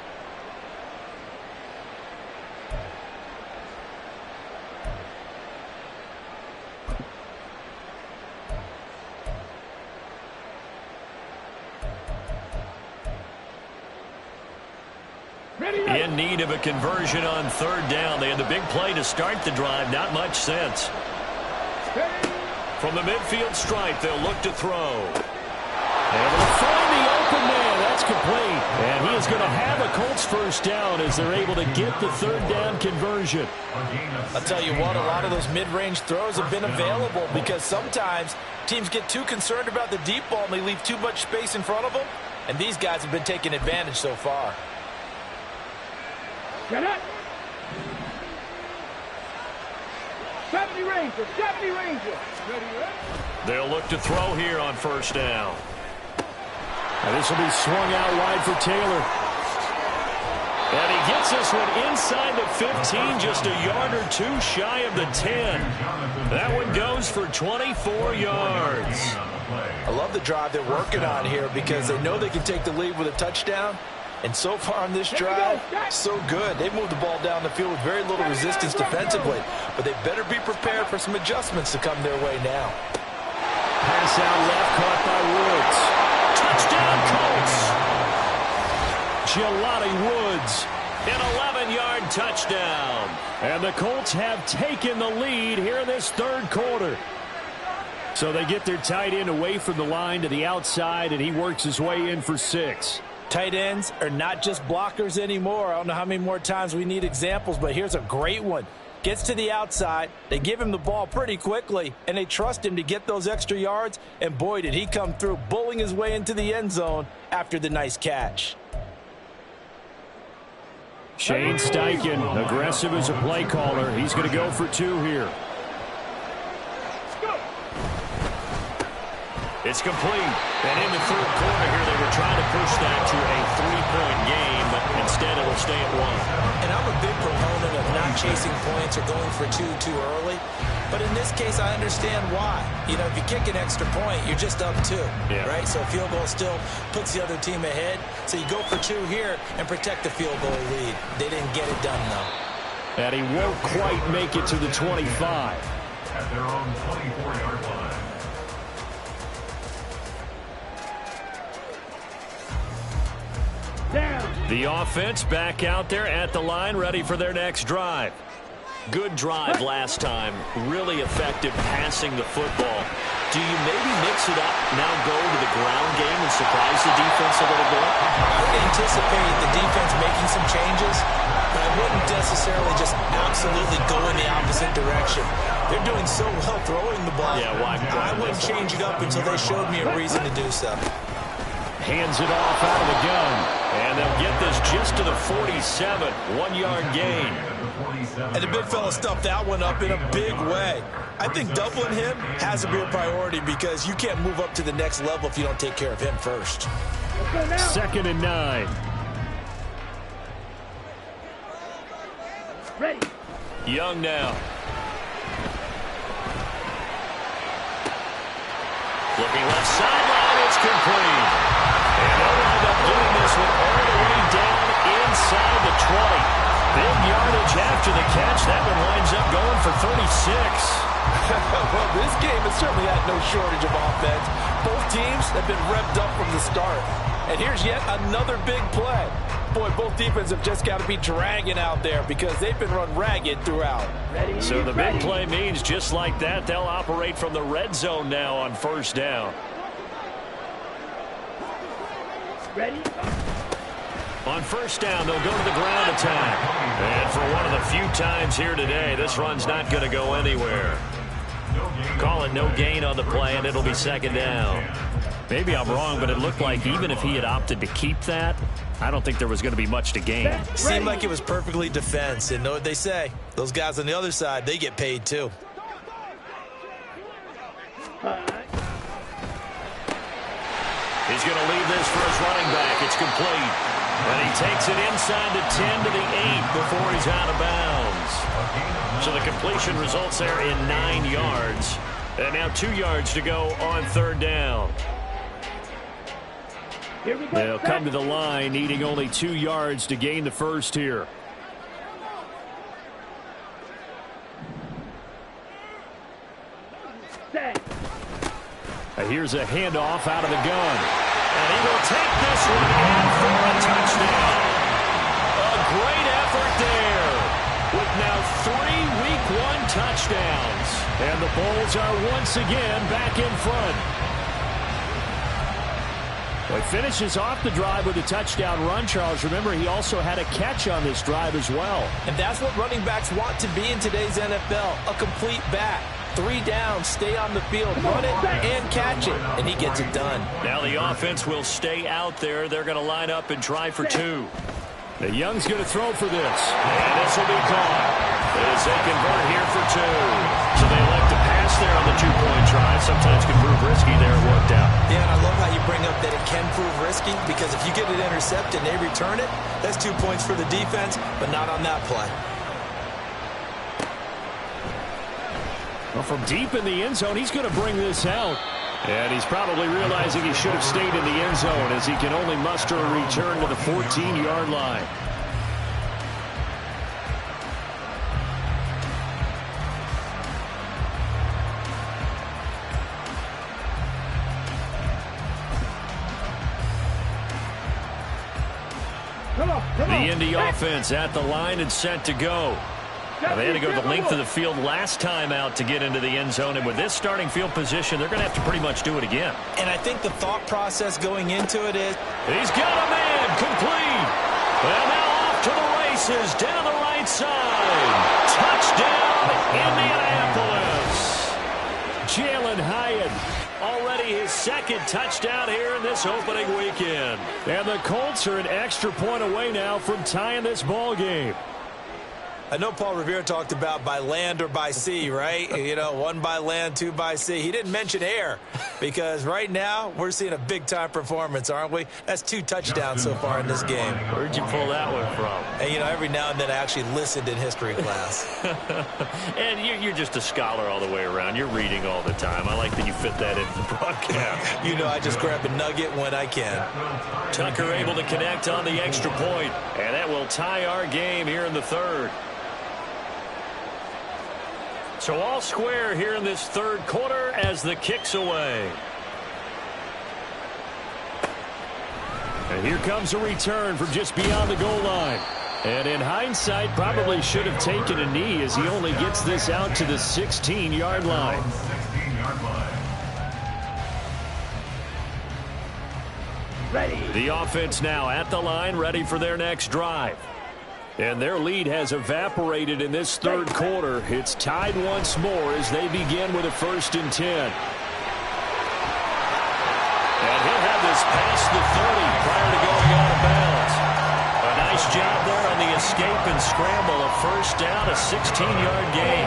In need of a conversion on third down. They had the big play to start the drive. Not much sense. From the midfield stripe, they'll look to throw. Able to find the open man. That's complete. And he is going to have a Colts first down as they're able to get the third down conversion. I'll tell you what, a lot of those mid-range throws have been available because sometimes teams get too concerned about the deep ball and they leave too much space in front of them. And these guys have been taking advantage so far. Get up. 70 Ranger, 70 Ranger. Ready, ready? They'll look to throw here on first down. Now this will be swung out wide for Taylor. And he gets this one inside the 15, just a yard or two shy of the 10. That one goes for 24 yards. I love the drive they're working on here because they know they can take the lead with a touchdown. And so far on this drive, so good. They moved the ball down the field with very little resistance defensively. But they better be prepared for some adjustments to come their way now. Pass out left, caught by Woods. Touchdown, Colts. Jelani Woods, an 11-yard touchdown. And the Colts have taken the lead here in this third quarter. So they get their tight end away from the line to the outside, and he works his way in for 6. Tight ends are not just blockers anymore. I don't know how many more times we need examples, but here's a great one. Gets to the outside, they give him the ball pretty quickly, and they trust him to get those extra yards, and boy, did he come through, bowling his way into the end zone after the nice catch. Shane Steichen, aggressive as a play caller. He's going to go for 2 here. It's complete. And in the third quarter here, they were trying to push that to a 3-point game, but instead it'll stay at 1. And I'm a big proponent of not chasing points or going for 2 too early. But in this case, I understand why. You know, if you kick an extra point, you're just up 2, right? So a field goal still puts the other team ahead. So you go for 2 here and protect the field goal lead. They didn't get it done, though. And he won't quite make it to the 25. At their own 24-yard line. Down. The offense back out there at the line, ready for their next drive. Good drive last time. Really effective passing the football. Do you maybe mix it up, now go to the ground game and surprise the defense a little bit? I would anticipate the defense making some changes, but I wouldn't necessarily just absolutely go in the opposite direction. They're doing so well throwing the ball. Yeah, why? I wouldn't change it up until they showed me a reason to do so. Hands it off out of the gun. And they'll get this just to the 47, 1-yard gain. And the big fella stuffed that one up in a big way. I think doubling him has to be a priority because you can't move up to the next level if you don't take care of him first. 2nd and 9. Ready. Young now. Looking left sideline, it's complete. And they'll wind up doing this one all the way down inside the 20. Big yardage after the catch. That one winds up going for 36. Well, this game has certainly had no shortage of offense. Both teams have been revved up from the start. And here's yet another big play. Boy, both defenses have just got to be dragging out there because they've been run ragged throughout. Ready. So the big play means just like that, they'll operate from the red zone now on first down. Ready. On first down, they'll go to the ground attack. And for one of the few times here today, this run's not going to go anywhere. Call it no gain on the play, and it'll be 2nd down. Maybe I'm wrong, but it looked like even if he had opted to keep that, I don't think there was going to be much to gain. Seemed like it was perfectly defense. And know what they say? Those guys on the other side, they get paid too. He's going to leave this for his running back. It's complete. And he takes it inside the 10 to the 8 before he's out of bounds. So the completion results there in 9 yards. And now 2 yards to go on third down. They'll come to the line needing only 2 yards to gain the first here. Here's a handoff out of the gun. And he will take this one in for a touchdown. A great effort there with now 3 Week 1 touchdowns. And the Bulls are once again back in front. Well, he finishes off the drive with a touchdown run, Charles. Remember, he also had a catch on this drive as well. And that's what running backs want to be in today's NFL, a complete back. 3 downs, stay on the field, run it and catch it, and he gets it done. Now the offense will stay out there. They're going to line up and try for 2. The Young's going to throw for this. And this will be caught as they convert here for 2. So they elect to pass there on the 2-point try. Sometimes can prove risky there. It worked out. Yeah, and I love how you bring up that it can prove risky, because if you get it intercepted and they return it, that's 2 points for the defense, but not on that play. Well, from deep in the end zone, he's going to bring this out. And he's probably realizing he should have stayed in the end zone, as he can only muster a return to the 14-yard line. The Indy offense at the line and set to go. Now, they had to go the length of the field last time out to get into the end zone, and with this starting field position, they're going to have to pretty much do it again. And I think the thought process going into it is, he's got a man complete. And now off to the races, down the right side. Touchdown, Indianapolis. Jalen Hyatt. Already his second touchdown here in this opening weekend. And the Colts are an extra point away now from tying this ball game. I know Paul Revere talked about by land or by sea, right? You know, 1 by land, 2 by sea. He didn't mention air, because right now we're seeing a big-time performance, aren't we? That's 2 touchdowns so far in this game. Where'd you pull that one from? And, you know, every now and then I actually listened in history class. And you're just a scholar all the way around. You're reading all the time. I like that you fit that into the broadcast. You know, I just grab a nugget when I can. Tucker able to connect on the extra point, and that will tie our game here in the third. So all square here in this third quarter as the kick's away. And here comes a return from just beyond the goal line. And in hindsight, probably should have taken a knee, as he only gets this out to the 16-yard line. The offense now at the line, ready for their next drive. And their lead has evaporated in this third quarter. It's tied once more as they begin with a 1st and 10. And he'll have this past the 30 prior to going out of bounds. A nice job there on the escape and scramble. A first down, a 16-yard gain.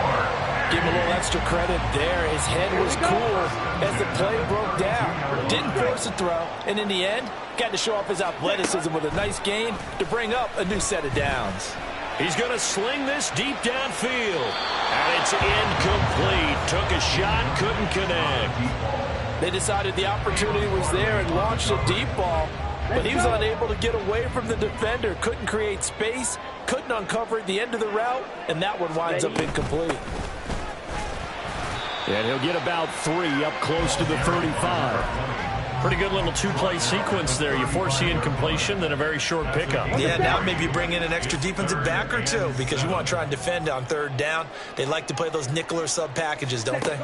Give him a little extra credit there. His head was cool as the play broke down. Didn't force a throw, and in the end, got to show off his athleticism with a nice gain to bring up a new set of downs. He's going to sling this deep downfield. And it's incomplete. Took a shot, couldn't connect. They decided the opportunity was there and launched a deep ball, but he was unable to get away from the defender. Couldn't create space, couldn't uncover the end of the route, and that one winds up incomplete. And he'll get about 3 up close to the 35. Pretty good little 2-play sequence there. You force the incompletion, then a very short pickup. Yeah, now maybe bring in an extra defensive back or 2, because you want to try and defend on 3rd down. They like to play those nickel or sub packages, don't they?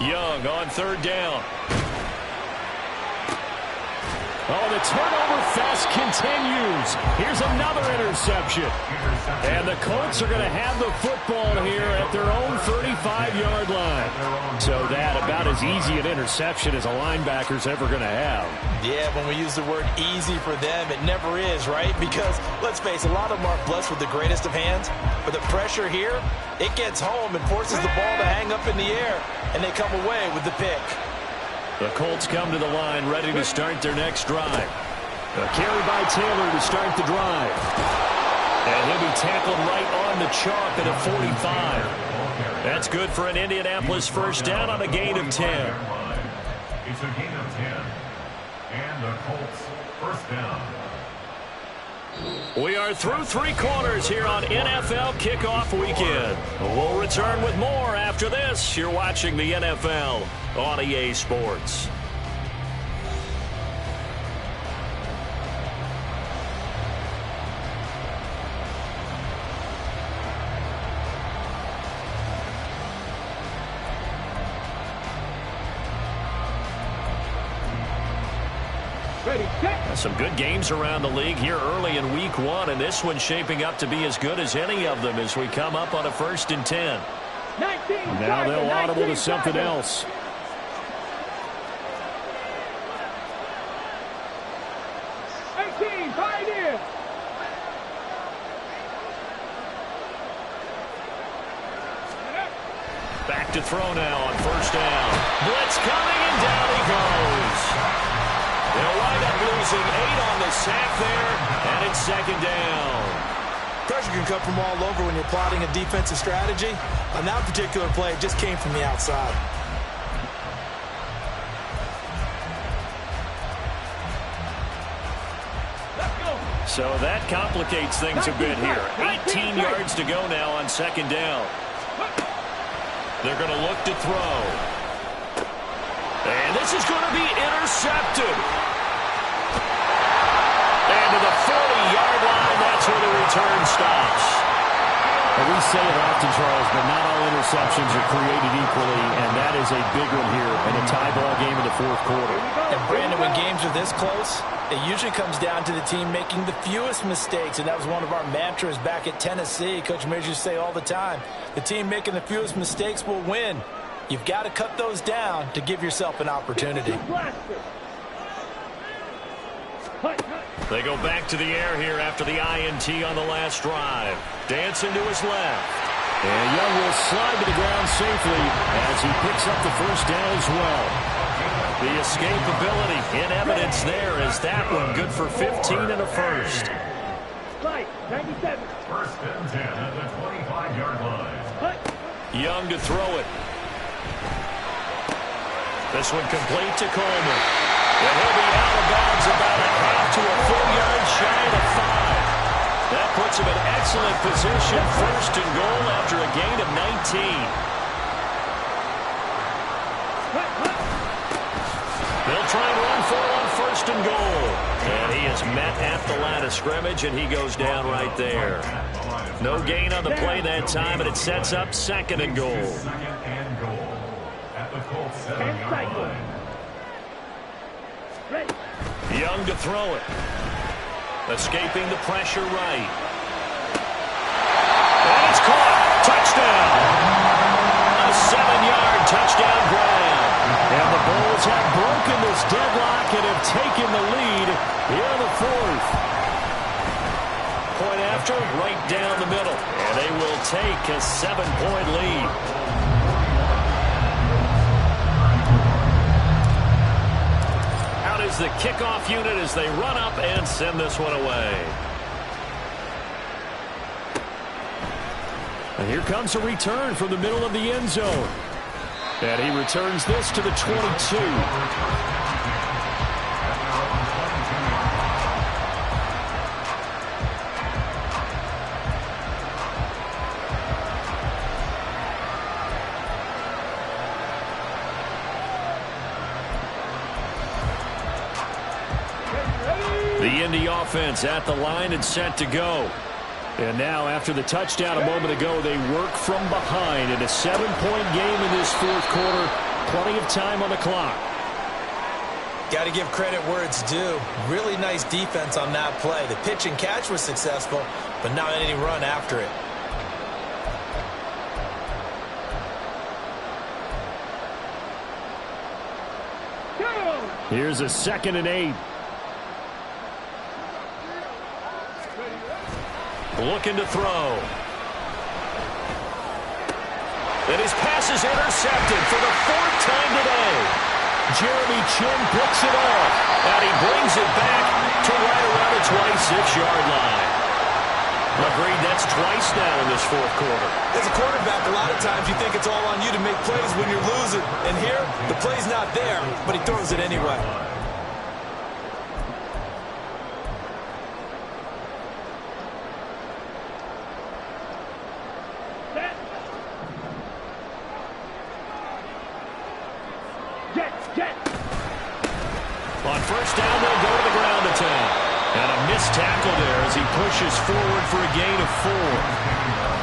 Young on 3rd down. Oh, the turnover fest continues. Here's another interception. And the Colts are going to have the football here at their own 35-yard line. So that about as easy an interception as a linebacker's ever going to have. Yeah, when we use the word easy for them, it never is, right? Because, let's face it, a lot of them aren't blessed with the greatest of hands. But the pressure here, it gets home and forces the ball to hang up in the air. And they come away with the pick. The Colts come to the line ready to start their next drive. A carry by Taylor to start the drive. And he'll be tackled right on the chalk at the 45. That's good for an Indianapolis first down on a gain of 10. It's a gain of 10. And the Colts first down. We are through three quarters here on NFL Kickoff Weekend. We'll return with more after this. You're watching the NFL on EA Sports. Some good games around the league here early in week one, and this one's shaping up to be as good as any of them as we come up on a 1st and 10. Now they'll audible to something else. Back to throw now on 1st down. Blitz coming, and down he goes. They'll wind up losing 8 on the sack there, and it's 2nd down. Pressure can come from all over when you're plotting a defensive strategy. On that particular play, it just came from the outside. So that complicates things a bit here. 18 yards to go now on 2nd down. They're going to look to throw. And this is going to be intercepted. And to the 40-yard line, that's where the return stops. Well, we say it often, Charles, but not all interceptions are created equally, and that is a big one here in a tie ball game in the 4th quarter. And Brandon, when games are this close, it usually comes down to the team making the fewest mistakes, and that was one of our mantras back at Tennessee. Coach Mears used to say all the time, the team making the fewest mistakes will win. You've got to cut those down to give yourself an opportunity. They go back to the air here after the INT on the last drive. Dancing to his left. And Young will slide to the ground safely as he picks up the 1st down as well. The escapability in evidence there as that one good for 15 and a first. 97. 1st and 10 at the 25-yard line. Young to throw it. This one complete to Coleman. And he'll be out of bounds about a half to a full yard shy of the 5. That puts him in excellent position, 1st and goal after a gain of 19. They'll try and run for it on 1st and goal. And he is met at the line of scrimmage, and he goes down right there. No gain on the play that time, and it sets up 2nd and goal. 2nd and goal at the Colts 7-yard line. Young to throw it. Escaping the pressure right. And it's caught. Touchdown. A 7-yard touchdown grab. And the Bulls have broken this deadlock and have taken the lead in the 4th. Point after, right down the middle. And they will take a 7-point lead. Out is the kickoff unit as they run up and send this one away. And here comes a return from the middle of the end zone. And he returns this to the 22. The Indy offense at the line and set to go. And now, after the touchdown a moment ago, they work from behind in a 7-point game in this 4th quarter. Plenty of time on the clock. Got to give credit where it's due. Really nice defense on that play. The pitch and catch was successful, but not any run after it. Here's a 2nd and 8. Looking to throw. And his pass is intercepted for the 4th time today. Jeremy Chin picks it off. And he brings it back to right around the 26-yard line. Agreed, that's twice now in this fourth quarter. As a quarterback, a lot of times you think it's all on you to make plays when you're losing. And here, the play's not there, but he throws it anyway. On first down, they'll go to the ground attack. And a missed tackle there as he pushes forward for a gain of 4.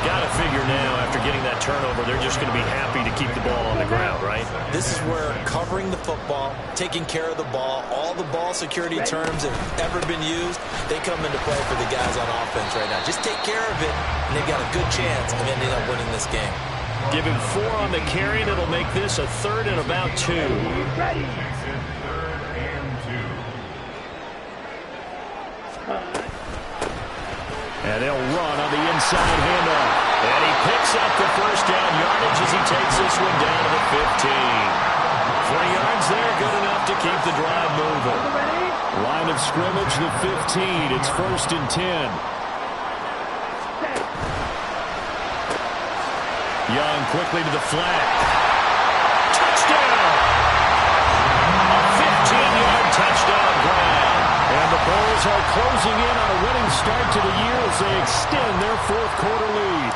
Got to figure now, after getting that turnover, they're just going to be happy to keep the ball on the ground, right? This is where covering the football, taking care of the ball, all the ball security terms that have ever been used, they come into play for the guys on offense right now. Just take care of it, and they've got a good chance of ending up winning this game. Give him 4 on the carry, and it'll make this a 3rd and about 2. And they'll run on the inside handoff. And he picks up the first down yardage as he takes this one down to the 15. 3 yards there, good enough to keep the drive moving. Line of scrimmage, the 15. It's 1st and 10. Young quickly to the flat. Touchdown! A 15-yard touchdown grab. And the Bulls are closing in on a winning start to the year as they extend their fourth quarter lead.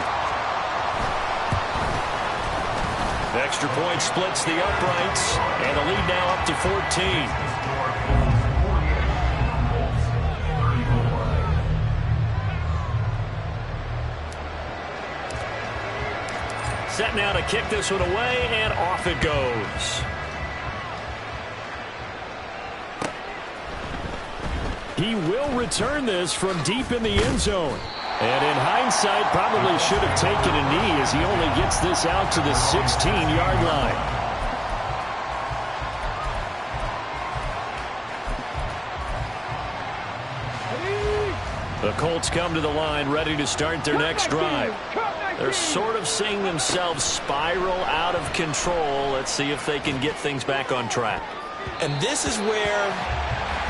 The extra point splits the uprights, and the lead now up to 14. Set now to kick this one away, and off it goes. He will return this from deep in the end zone. And in hindsight, probably should have taken a knee as he only gets this out to the 16-yard line. The Colts come to the line ready to start their next drive. They're sort of seeing themselves spiral out of control. Let's see if they can get things back on track. And this is where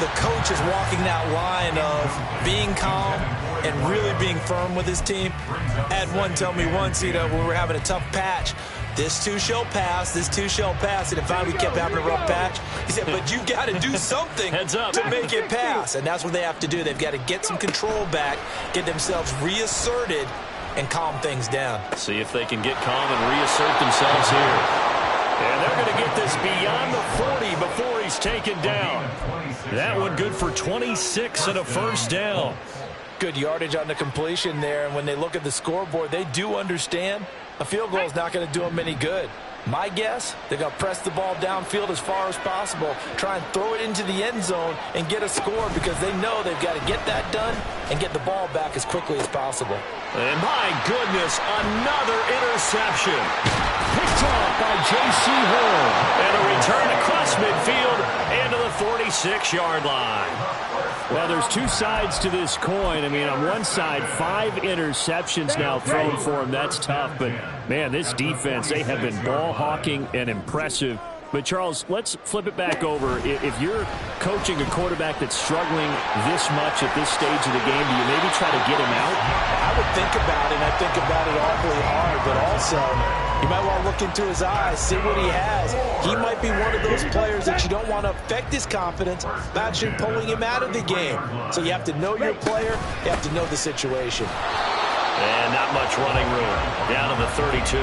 the coach is walking that line of being calm and really being firm with his team. Had one tell me once, when we were having a tough patch, this too shall pass, this too shall pass. And if we kept having a rough patch, he said, but you've got to do something Heads up. to make it pass. And that's what they have to do. They've got to get some control back, get themselves reasserted, and calm things down. See if they can get calm and reassert themselves here. And they're going to get this beyond the 40 before he's taken down. That one good for 26 and a first down. Good yardage on the completion there. And when they look at the scoreboard, they do understand a field goal is not going to do them any good. My guess, they're going to press the ball downfield as far as possible, try and throw it into the end zone and get a score because they know they've got to get that done and get the ball back as quickly as possible. And my goodness, another interception. Picked off by J.C. Horn. And a return across midfield and to the 46-yard line. Well, there's two sides to this coin. I mean, on one side, 5 interceptions now thrown for him. That's tough. But, man, this defense, they have been ball hawking and impressive. But, Charles, let's flip it back over. If you're coaching a quarterback that's struggling this much at this stage of the game, do you maybe try to get him out? I would think about it, and I think about it awfully hard. But also, you might want to look into his eyes, see what he has. He might be one of those players that you don't want to affect his confidence by actually pulling him out of the game. So you have to know your player. You have to know the situation. And not much running room. Down to the 32.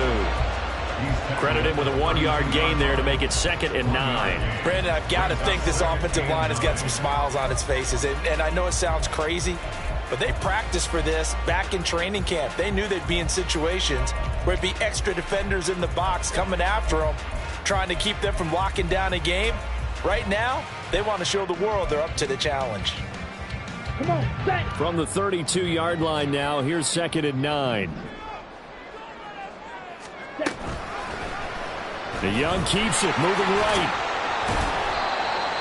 Credit him with a 1-yard gain there to make it 2nd and 9. Brandon, I've got to think this offensive line has got some smiles on its faces. And I know it sounds crazy, but they practiced for this back in training camp. They knew they'd be in situations where it'd be extra defenders in the box coming after them, trying to keep them from locking down a game. Right now, they want to show the world they're up to the challenge. Come on, set. From the 32-yard line now, here's 2nd and 9. The Young keeps it, moving right.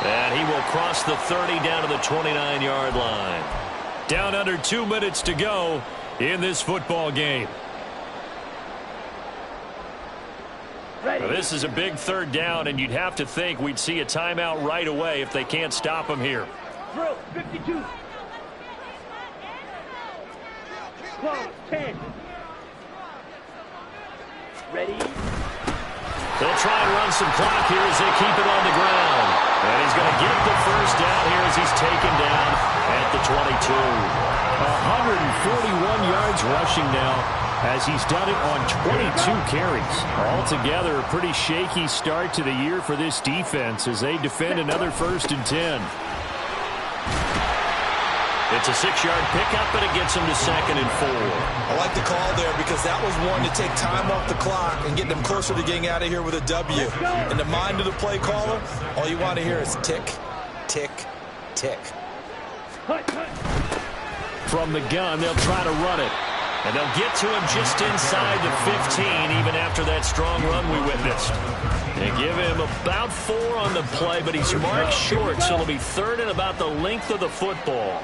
And he will cross the 30 down to the 29-yard line. Down under 2 minutes to go in this football game. Well, this is a big 3rd down, and you'd have to think we'd see a timeout right away if they can't stop him here. Drill, 52. close. 10. Ready? They'll try and run some clock here as they keep it on the ground. And he's going to get the first down here as he's taken down at the 22. 141 yards rushing now as he's done it on 22 carries. Altogether, a pretty shaky start to the year for this defense as they defend another 1st and 10. It's a 6-yard pickup, and it gets him to 2nd and 4. I like the call there because that was one to take time off the clock and get them closer to getting out of here with a W. In the mind of the play caller, all you want to hear is tick, tick, tick. From the gun, they'll try to run it. And they'll get to him just inside the 15, even after that strong run we witnessed. They give him about 4 on the play, but he's marked short, so it'll be 3rd and about the length of the football.